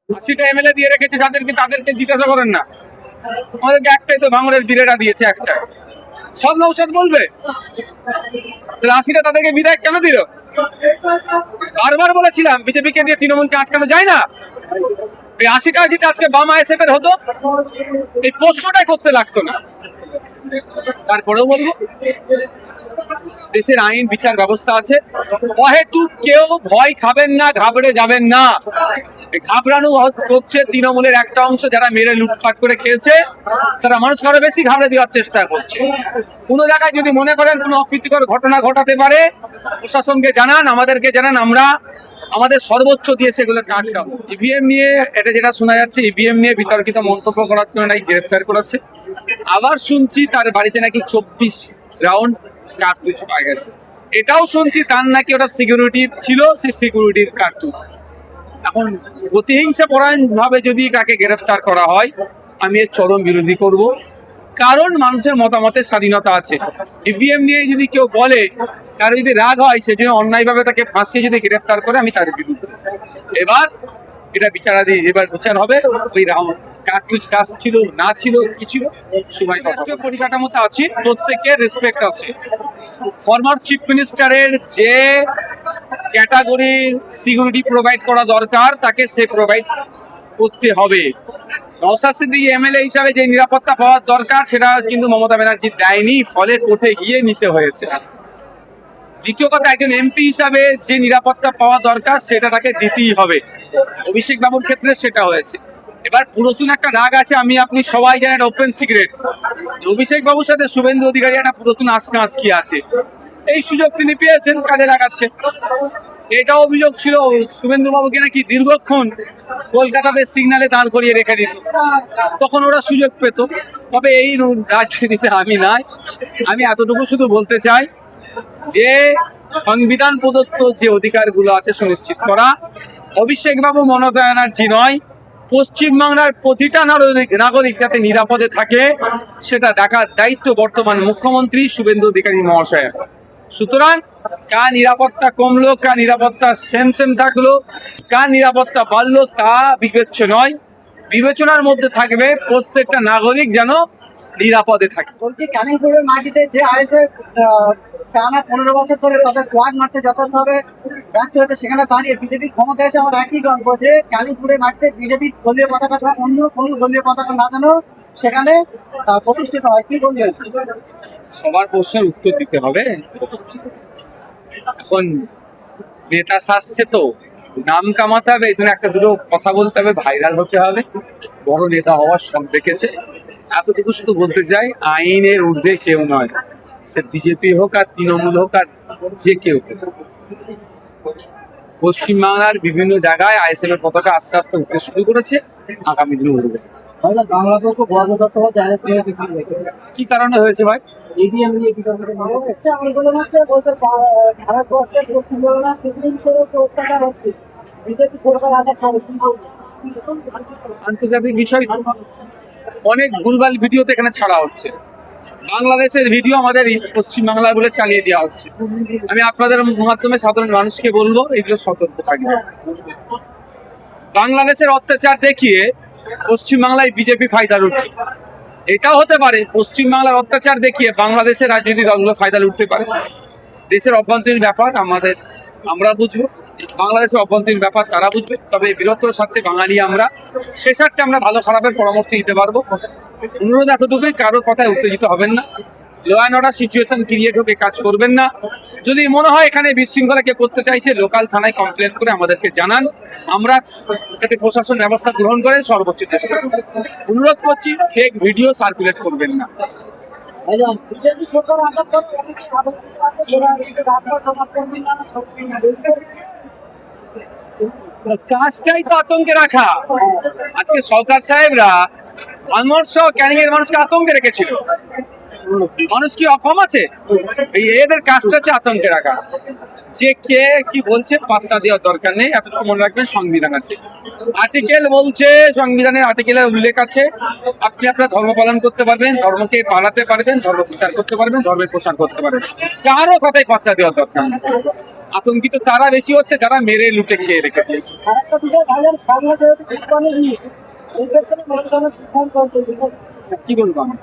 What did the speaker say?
80টা MLA দিয়ে রেখেছে, তাদেরকে জিজ্ঞাসা করেন না। আমাদেরকে একটাই তো ভাঙড়ের বীরেরা দিয়েছে, একটা। সব নৌসাদ বলবে? তাহলে 80টা তাদেরকে বিধায়ক কেন দিল? বারবার বলেছিলাম বিজেপিকে দিয়ে তৃণমূলকে আটকানো যায় না। এই 80টা যদি আজকে বাম আইএসএফ এর হতো, এই প্রশ্নটাই করতে লাগতো না। তারপরেও বলবো, দেশের আইন বিচার ব্যবস্থা আছে, অহেতুক কেউ ভয় খাবেন না, ঘাবড়ে যাবেন না। ঘাবড়ানো হচ্ছে তৃণমূলের একটা অংশ, যারা মেরে লুটপাট করে খেয়েছে, তারা মানুষকে আরো বেশি ঘাবড়ে দেওয়ার চেষ্টা করছে। কোনো জায়গায় যদি মনে করেন কোনো অপ্রীতিকর ঘটনা ঘটাতে পারে, প্রশাসনকে জানান, আমাদেরকে জানান, আমরা আমাদের সর্বোচ্চ দিয়ে সেগুলো আটকাবো। ইভিএম নিয়ে এটা যেটা শোনা যাচ্ছে, ইভিএম নিয়ে বিতর্কিত মন্তব্য করার জন্য নাকি গ্রেফতার করেছে। আবার শুনছি তার বাড়িতে নাকি 24 রাউন্ড কার্তুজ পাওয়া গেছে। এটাও শুনছি তার নাকি ওটা সিকিউরিটি ছিল, সেই সিকিউরিটির কার্তুজ। এখন প্রতিহিংসা পরায়ণ ভাবে যদি কাকে গ্রেফতার করা হয়, আমি এর চরম বিরোধী করব। কারণ মানুষের মতামতের স্বাধীনতা আছে। ইভিএম নিয়ে যদি কেউ বলে, কারো যদি রাগ হয়, সেজন্য অন্যায়ভাবে তাকে ফাঁসিয়ে যদি গ্রেফতার করে, আমি তার বিরুদ্ধে। এবার এটা এবার বিচার হবে। ওই কার্তুজ কাজ ছিল না ছিল কি ছিল, সময় পরিকাঠামোতে আছে, প্রত্যেকের রেসপেক্ট আছে। ফরমার চিফ মিনিস্টারের যে ক্যাটাগরির সিকিউরিটি প্রোভাইড করা দরকার, তাকে সে প্রোভাইড করতে হবে। নওশাদ সিদ্দিকী এমএলএ হিসাবে যে নিরাপত্তা পাওয়ার দরকার, সেটা কিন্তু মমতা ব্যানার্জি দেয়নি, ফলে কোর্টে গিয়ে নিতে হয়েছে। দ্বিতীয় কথা, একজন এমপি হিসাবে যে নিরাপত্তা পাওয়া দরকার, সেটা তাকে দিতেই হবে। অভিষেক বাবুর ক্ষেত্রে সেটা হয়েছে। এবার পুরাতন একটা রাগ আছে, আমি আপনি সবাই জানেন, ওপেন সিক্রেট। অভিষেক বাবুর সাথে শুভেন্দু অধিকারী একটা পুরাতন আজকি আছে। এই সুযোগ তিনি পেয়েছেন, কাজে লাগাচ্ছে। এটা অভিযোগ ছিল শুভেন্দু বাবুকে নাকি দীর্ঘক্ষণ কলকাতাতে সিগন্যালে দাঁড় করিয়ে রেখে দিত, তখন ওরা সুযোগ পেত। তবে এই রাজনীতিতে আমি নাই। আমি এতটুকু শুধু বলতে চাই যে সংবিধান প্রদত্ত যে অধিকারগুলো আছে সুনিশ্চিত করা, অভিষেক বাবু মমতা ব্যানার্জি নয়, পশ্চিমবাংলার প্রতিটা নাগরিক যাতে নিরাপদে থাকে, সেটা দেখার দায়িত্ব বর্তমান মুখ্যমন্ত্রী শুভেন্দু অধিকারী মহাশয়ের। সুতরাং কার নিরাপত্তা কমলো, কার নিরাপত্তা সেম থাকলো, কার নিরাপত্তা বাড়লো, তা বিবেচ্য নয়। বিবেচনার মধ্যে থাকবে প্রত্যেকটা নাগরিক যেন নিরাপদে থাকে। বলছি, ক্যানিংপুরের মাটিতে যে আইএসএফ টানা 15 বছর ধরে তাদের ফ্ল্যাগ মারতে যথাযথভাবে ব্যর্থ হয়েছে, সেখানে দাঁড়িয়ে বিজেপি ক্ষমতা এসে আমার একই গল্প যে ক্যানিংপুরের মাটিতে বিজেপি দলীয় পতাকা ছাড়া অন্য কোনো দলীয় পতাকা না যেন সেখানে প্রতিষ্ঠিত হয়। কি বলবেন? সবার প্রশ্নের উত্তর দিতে হবে। এখন নেতা সাজছে, তো নাম কামাতে হবে, এই জন্য একটা দুটো কথা বলতে হবে, ভাইরাল হতে হবে, বড় নেতা হওয়ার শখ দেখেছে। এতটুকু শুধু বলতে চাই, আইনের ঊর্ধ্বে কেউ নয়, সে বিজেপি হোক আর তৃণমূল হোক আর যে কেউ। পশ্চিমবাংলার বিভিন্ন জায়গায় আইএসএফ এর পতাকা আস্তে আস্তে উঠতে শুরু করেছে, আগামী দিনে উঠবে। কি কারণে হয়েছে ভাই? আন্তর্জাতিক বিষয়, অনেক ভুলভাল ভিডিওতে এখানে ছাড়া হচ্ছে। বাংলাদেশের ভিডিও আমাদের পশ্চিমবাংলার বলে চালিয়ে দেওয়া হচ্ছে। আমি আপনাদের মাধ্যমে সাধারণ মানুষকে বলবো, এগুলো সতর্ক থাকবে। বাংলাদেশের অত্যাচার দেখিয়ে পশ্চিমবাংলায় বিজেপি ফায়দা লুটবে, এটাও হতে পারে। পশ্চিমবাংলার অত্যাচার দেখিয়ে বাংলাদেশের রাজনৈতিক দলগুলো ফায়দা লুটতে পারে। দেশের অভ্যন্তরীণ ব্যাপার আমরা বুঝবো, বাংলাদেশের অভ্যন্তরীণ ব্যাপার তারা বুঝবে। তবে বৃহত্তর স্বার্থে বাঙালি আমরা, সে স্বার্থে আমরা ভালো খারাপের পরামর্শ দিতে পারবো। অনুরোধ এতটুকুই, কারোর কথায় উত্তেজিত হবেন না, law and order situation create হোক, কাজ করবেন না। যদি মনে হয় এখানে বিশৃঙ্খলা কে করতে চাইছে, লোকাল থানায় কমপ্লেন করে আমাদেরকে জানান, আমরা যাতে প্রশাসন ব্যবস্থা গ্রহণ করে সর্বোচ্চ চেষ্টা করব। অনুরোধ করছি, ফেক ভিডিও সার্কুলেট করবেন না। কাজটাই তো আতঙ্কে রাখা। আজকে সরকার সাহেবরা ভাঙড় সহ ক্যানিং এর মানুষকে আতঙ্কে রেখেছিল। মানুষ কি অকম আছে? এই এদের কাজটা হচ্ছে আতঙ্কে রাখা, যে কে কি বলছে পাত্তা দেওয়ার দরকার নেই। এতটুকু মনে রাখবেন, সংবিধান আছে, আর্টিকেল বলছে, সংবিধানের আর্টিকেলে উল্লেখ আছে আপনি আপনার ধর্ম পালন করতে পারবেন, ধর্মকে পালাতে পারবেন, ধর্ম প্রচার করতে পারবেন, ধর্মের প্রসার করতে পারবেন, কারো কথায় পাত্তা দেওয়ার দরকার নেই। আতঙ্কিত তারা বেশি হচ্ছে যারা মেরে লুটে খেয়ে রেখে দিয়েছে। আরেকটা বিষয় ভাইজান, সামনে যেহেতু কোরবানি ঈদ, এই ক্ষেত্রে মানুষজনের সিদ্ধান্ত হচ্ছে কি বলবো আমি?